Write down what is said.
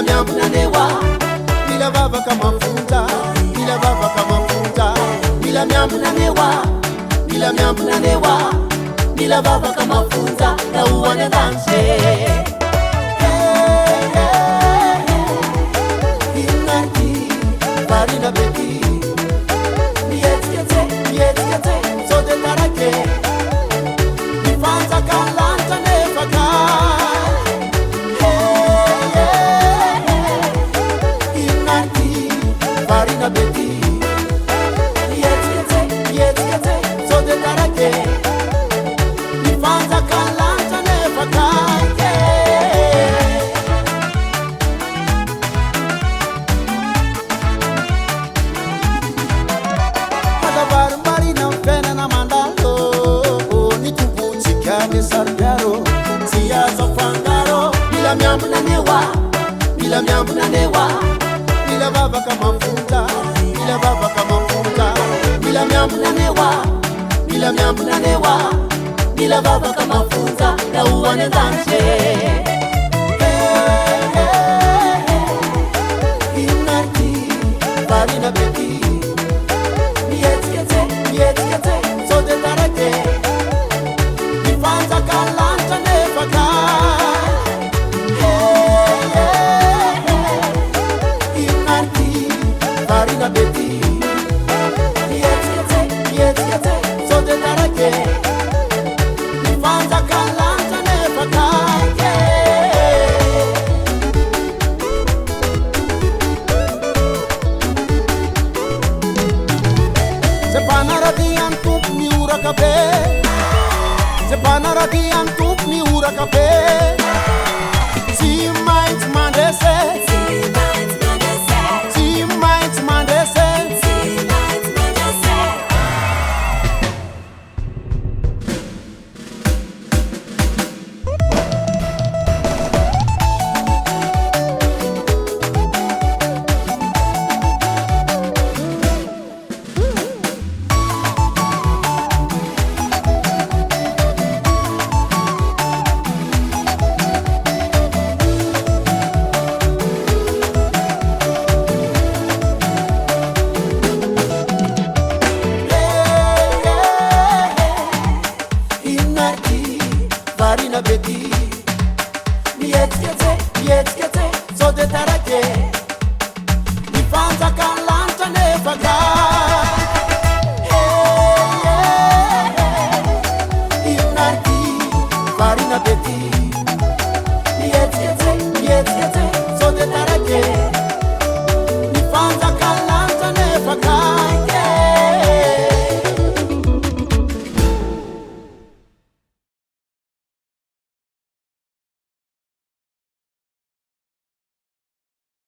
miambunanewa bila baba kama funza, bila baba kama funza, bila miambunanewa, bila miambunanewa, bila baba kama funza na uwane dance. Inaki barina beki nietkete so de tarake nifanza kalanta nefaka. Inaki barina beki nietkete so de tarake nifanza kalanta nefaka. Bila miambunanewa, bila miambunanewa, bila baba kama funza, bila baba kama funza, bila miambunanewa, bila miambunanewa, bila baba kama funza na uwane dance. Inaki barina beki nietkete so de tarake nifanza kalanta nefaka. Barina beti nietkete so de tarake nifanza kalanta nefaka. Se panarati antup ni ura kape, se panarati antup ni ura kape. Si minds mandese, barina beti nietkete so de tarake nifanza kalanta nefaka. Inaki barina beti